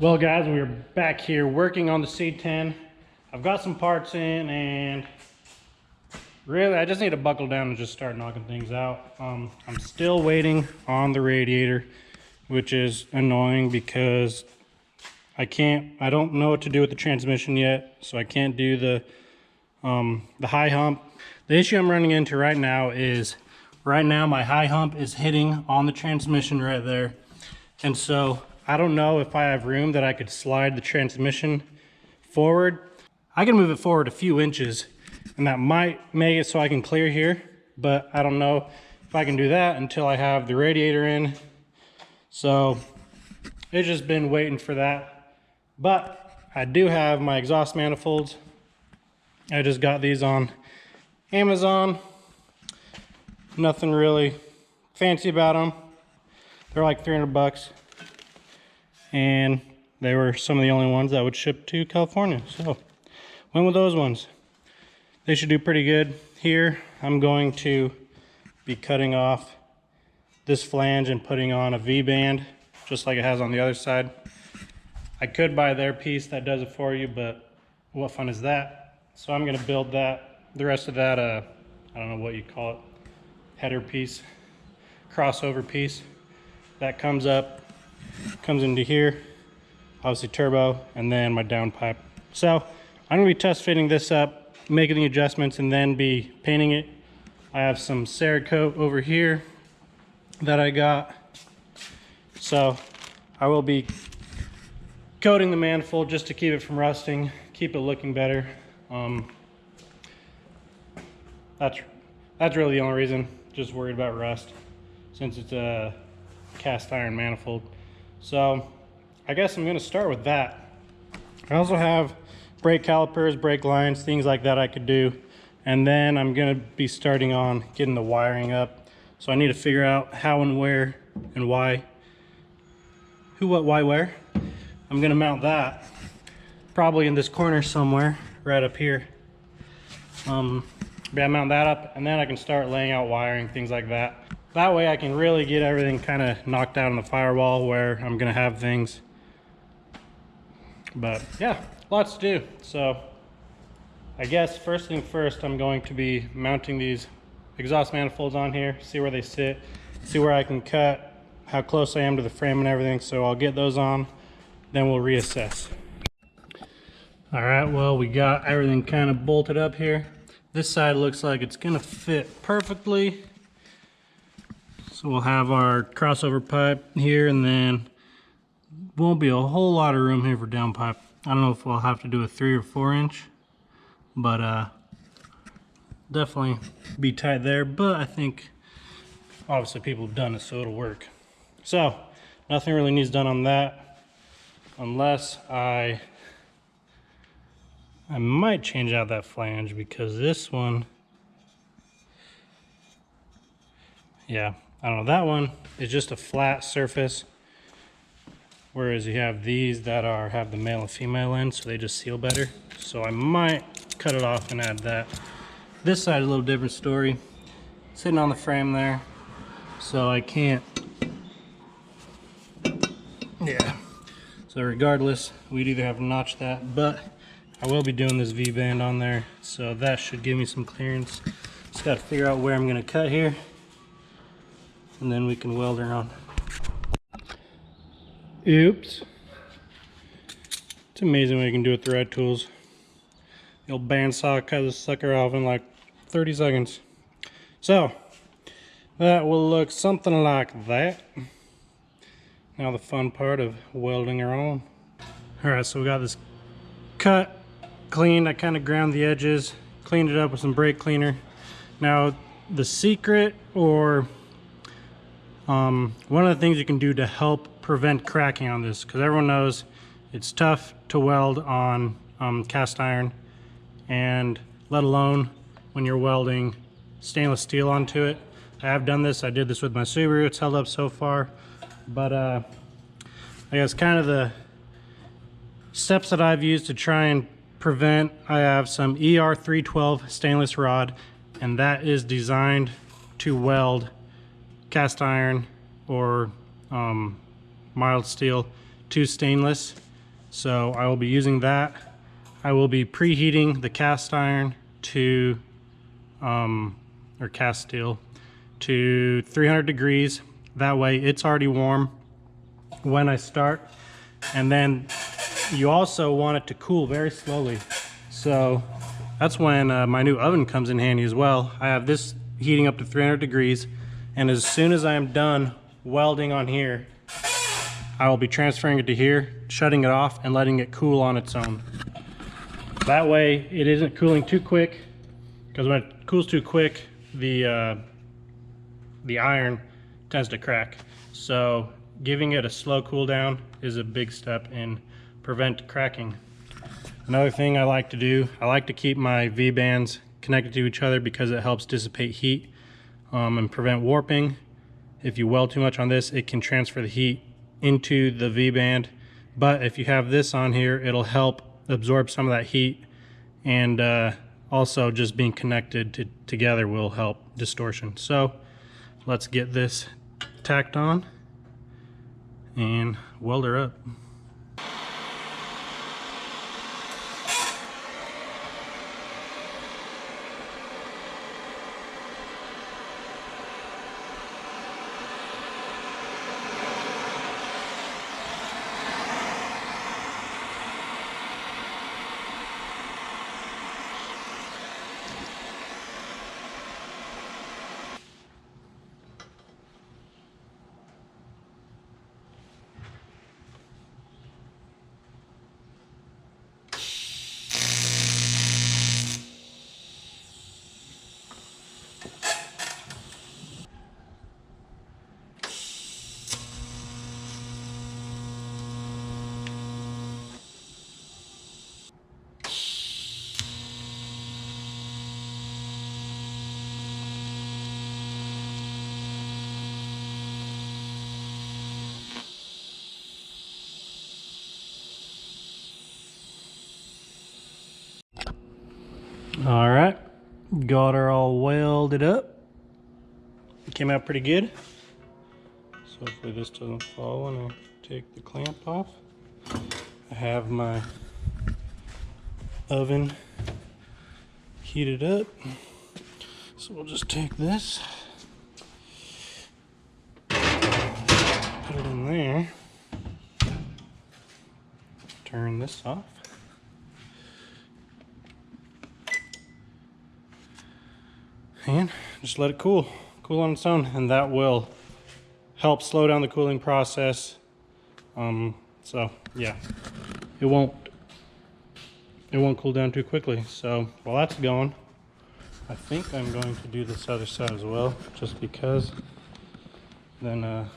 Well guys, we're back here working on the C10. I've got some parts in and really I just need to buckle down and just start knocking things out. I'm still waiting on the radiator, which is annoying because I don't know what to do with the transmission yet, so I can't do the high hump. The issue I'm running into right now is my high hump is hitting on the transmission right there, and so I don't know if I have room that I could slide the transmission forward. I can move it forward a few inches and that might make it so I can clear here, but I don't know if I can do that until I have the radiator in. So it's just been waiting for that. But I do have my exhaust manifolds. I just got these on Amazon. Nothing really fancy about them. They're like 300 bucks. And they were some of the only ones that would ship to California, so went with those ones. They should do pretty good. Here I'm going to be cutting off this flange and putting on a V-band just like it has on the other side. I could buy their piece that does it for you, but what fun is that? So I'm going to build that, the rest of that I don't know what you call it, header piece, crossover piece that comes into here, obviously turbo, and then my downpipe. So I'm gonna be test fitting this up, making the adjustments, and then be painting it. I have some Cerakote over here that I got, so I will be coating the manifold just to keep it from rusting, keep it looking better. That's really the only reason. Just worried about rust since it's a cast iron manifold. So I guess I'm going to start with that. I also have brake calipers, brake lines, things like that I could do. And then I'm going to be starting on getting the wiring up. So I need to figure out how and where and why. Who, what, why, where. I'm going to mount that probably in this corner somewhere, right up here. But I mount that up and then I can start laying out wiring, things like that. That way I can really get everything kind of knocked out on the firewall where I'm going to have things. But yeah, lots to do. So I guess first thing first, I'm going to be mounting these exhaust manifolds on here, see where they sit, see where I can cut, how close I am to the frame and everything. So I'll get those on, then we'll reassess. All right, well, we got everything kind of bolted up here. This side looks like it's going to fit perfectly. So we'll have our crossover pipe here, and then won't be a whole lot of room here for downpipe. I don't know if we'll have to do a 3 or 4 inch, but definitely be tight there. But I think obviously people have done it, so it'll work. So nothing really needs done on that, unless I might change out that flange, because this one, yeah, I don't know, that one is just a flat surface, whereas you have these that have the male and female end, so they just seal better. So I might cut it off and add that. This side is a little different story. Sitting on the frame there, so I can't, yeah. So regardless, we'd either have to notch that, but I will be doing this V-band on there, so that should give me some clearance. Just got to figure out where I'm going to cut here, and then we can weld her on. Oops. It's amazing what you can do with the right tools. The old bandsaw cut this sucker off in like 30 seconds. So that will look something like that. Now the fun part of welding her on. Alright, so we got this cut, cleaned. I kind of ground the edges, cleaned it up with some brake cleaner. Now the secret, or one of the things you can do to help prevent cracking on this, because everyone knows it's tough to weld on cast iron, and let alone when you're welding stainless steel onto it. I have done this. I did this with my Subaru. It's held up so far. But I guess kind of the steps that I've used to try and prevent, I have some ER312 stainless rod, and that is designed to weld cast iron or mild steel to stainless. So I will be using that. I will be preheating the cast iron to, or cast steel to 300 degrees. That way it's already warm when I start. And then you also want it to cool very slowly. So that's when my new oven comes in handy as well. I have this heating up to 300 degrees, and as soon as I am done welding on here, I will be transferring it to here, shutting it off, and letting it cool on its own. That way it isn't cooling too quick, because when it cools too quick, the iron tends to crack. So giving it a slow cool down is a big step in prevent cracking. Another thing I like to do, I like to keep my V-bands connected to each other because it helps dissipate heat and prevent warping. If you weld too much on this, it can transfer the heat into the V-band. But if you have this on here, it'll help absorb some of that heat, and also just being connected together will help distortion. So let's get this tacked on and weld her up. All right, got her all welded up. It came out pretty good. So hopefully this doesn't fall when I take the clamp off. I have my oven heated up. So we'll just take this, put it in there, turn this off. And just let it cool on its own, and that will help slow down the cooling process. So yeah, it won't cool down too quickly. So while that's going, I think I'm going to do this other side as well, just because then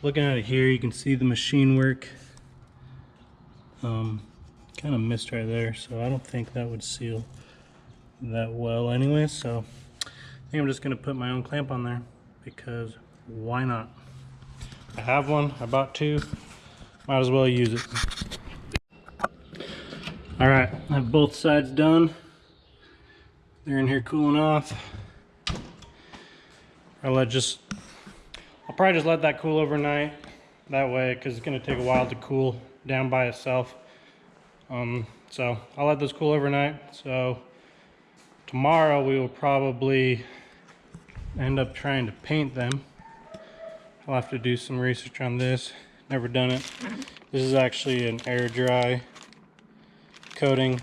looking at it here, you can see the machine work kind of missed right there, so I don't think that would seal that well anyway. So I think I'm just going to put my own clamp on there, because why not? I have one, I bought two, might as well use it. All right, I have both sides done. They're in here cooling off. I'll probably just let that cool overnight, that way, because it's going to take a while to cool down by itself. So I'll let this cool overnight. So tomorrow we will probably end up trying to paint them. I'll have to do some research on this. Never done it. This is actually an air dry coating.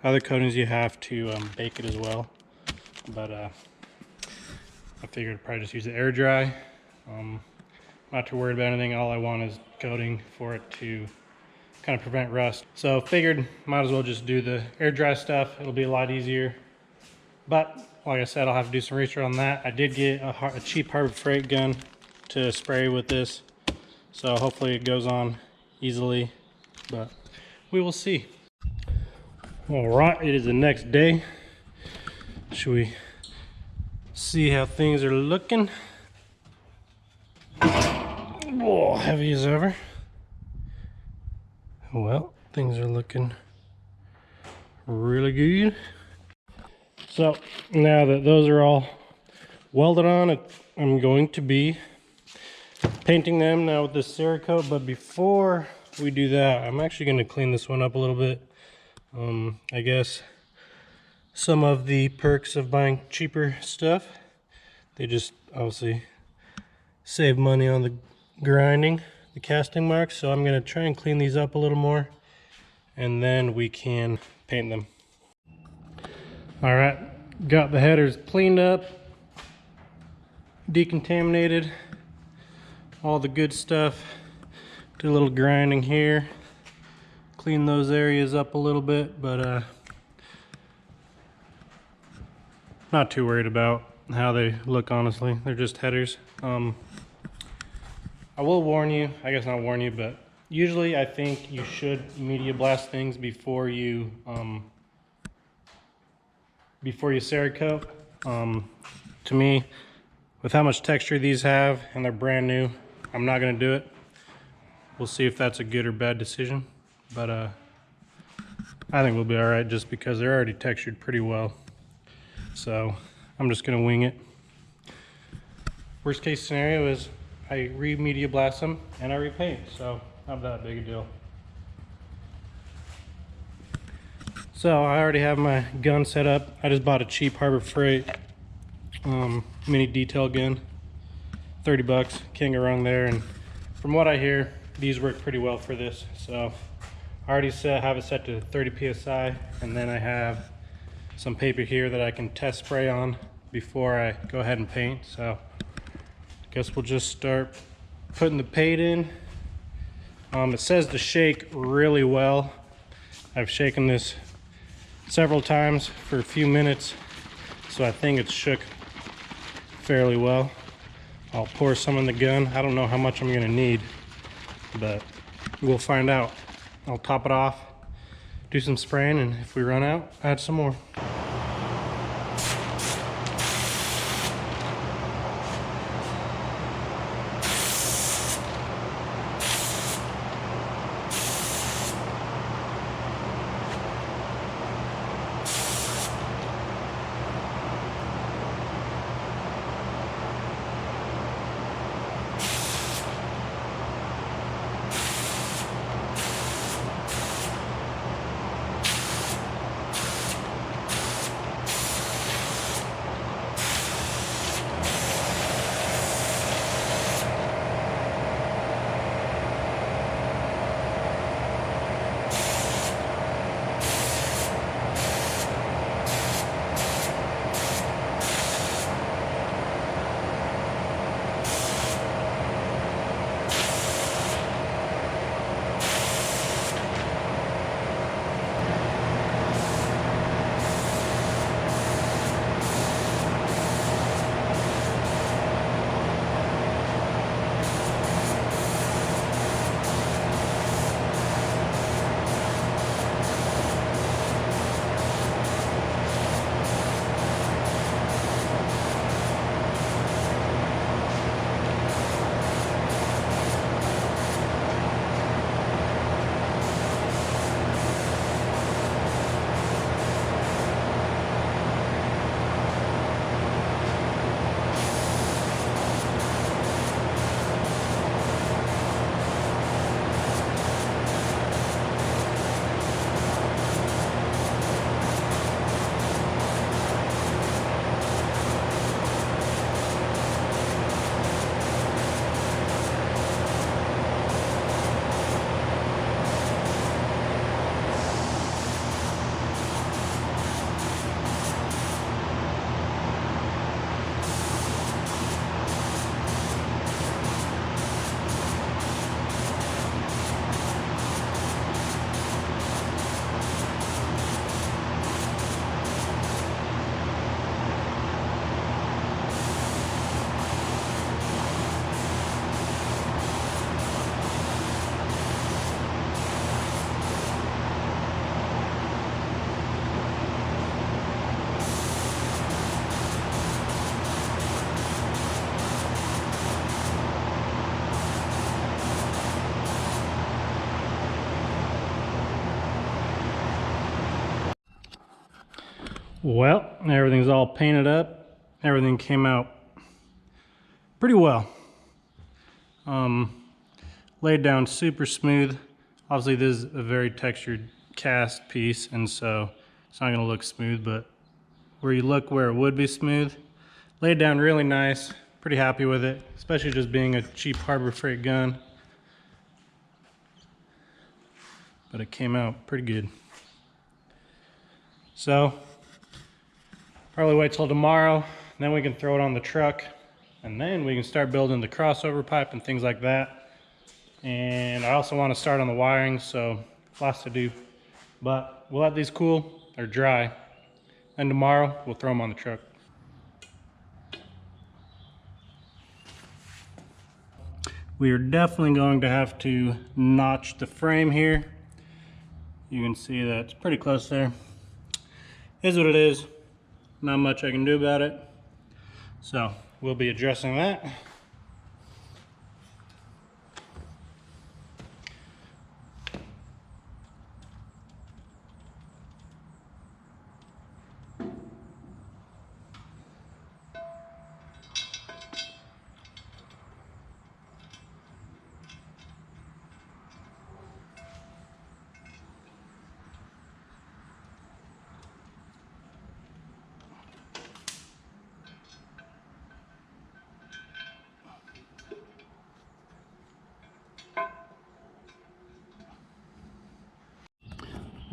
Other coatings you have to bake it as well, but I figured I'd probably just use the air dry. Not too worried about anything. All I want is coating for it to kind of prevent rust. So figured might as well just do the air dry stuff. It'll be a lot easier. But like I said, I'll have to do some research on that. I did get a cheap Harbor Freight gun to spray with this, so hopefully it goes on easily, but we will see. All right, it is the next day. Should we see how things are looking? Oh, heavy as ever. Well, things are looking really good. So now that those are all welded on, I'm going to be painting them now with this Cerakote. But before we do that, I'm actually going to clean this one up a little bit. I guess some of the perks of buying cheaper stuff, they just obviously save money on the grinding, the casting marks. So I'm going to try and clean these up a little more, and then we can paint them. All right, got the headers cleaned up, decontaminated, all the good stuff. Do a little grinding here, clean those areas up a little bit, but not too worried about how they look, honestly. They're just headers. I will warn you, I guess not warn you, but usually I think you should media blast things before you Cerakote. To me, with how much texture these have and they're brand new, I'm not gonna do it. We'll see if that's a good or bad decision, but I think we'll be all right just because they're already textured pretty well. So I'm just gonna wing it. Worst case scenario is I re-media blast them and I repaint, so not that big a deal. So I already have my gun set up. I just bought a cheap Harbor Freight mini detail gun, 30 bucks, can't go wrong there. And from what I hear, these work pretty well for this. So I already have it set to 30 psi, and then I have some paper here that I can test spray on before I go ahead and paint. So I guess we'll just start putting the paint in. It says to shake really well. I've shaken this several times for a few minutes, so I think it's shook fairly well. I'll pour some in the gun. I don't know how much I'm gonna need, but we'll find out. I'll top it off, do some spraying, and if we run out, add some more. Well, everything's all painted up. Everything came out pretty well. Laid down super smooth. Obviously this is a very textured cast piece, and so it's not gonna look smooth, but where you look where it would be smooth, laid down really nice. Pretty happy with it, especially just being a cheap Harbor Freight gun. But it came out pretty good. So, probably wait till tomorrow, then we can throw it on the truck, and then we can start building the crossover pipe and things like that. And I also want to start on the wiring, so lots to do. But we'll let these cool or dry, and tomorrow we'll throw them on the truck. We are definitely going to have to notch the frame here. You can see that it's pretty close there. Is what it is. Not much I can do about it. So we'll be addressing that.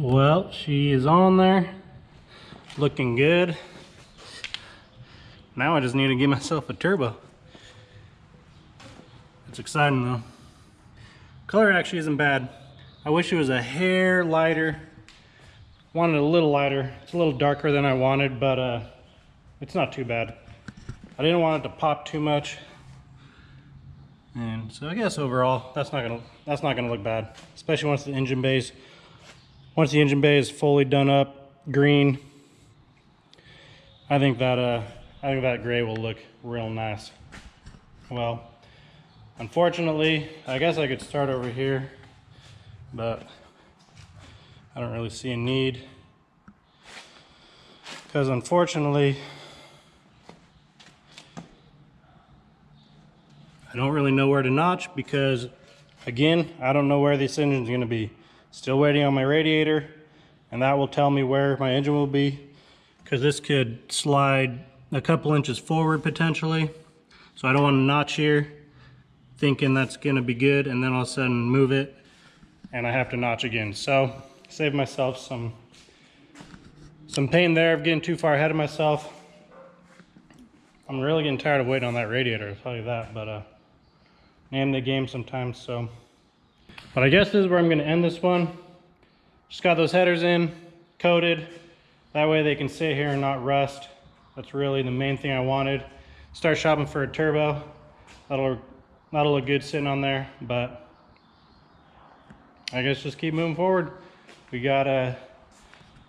Well, she is on there, looking good. Now I just need to give myself a turbo. It's exciting though. Color actually isn't bad. I wish it was a hair lighter. Wanted it a little lighter. It's a little darker than I wanted, but it's not too bad. I didn't want it to pop too much. And so I guess overall, that's not gonna look bad, especially once the engine bay is fully done up, green. I think that gray will look real nice. Well, unfortunately, I guess I could start over here, but I don't really see a need, because unfortunately, I don't really know where to notch, because again, I don't know where this engine is going to be. Still waiting on my radiator, and that will tell me where my engine will be, because this could slide a couple inches forward potentially. So I don't want to notch here thinking that's going to be good, and then all of a sudden move it and I have to notch again. So save myself some pain there of getting too far ahead of myself. I'm really getting tired of waiting on that radiator, I'll tell you that, but name the game sometimes. So, but I guess this is where I'm going to end this one. Just got those headers in, coated. That way they can sit here and not rust. That's really the main thing I wanted. Start shopping for a turbo. That'll look good sitting on there, but I guess just keep moving forward. We got the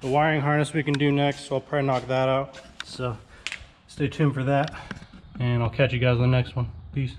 wiring harness we can do next, so I'll probably knock that out. So stay tuned for that, and I'll catch you guys on the next one. Peace.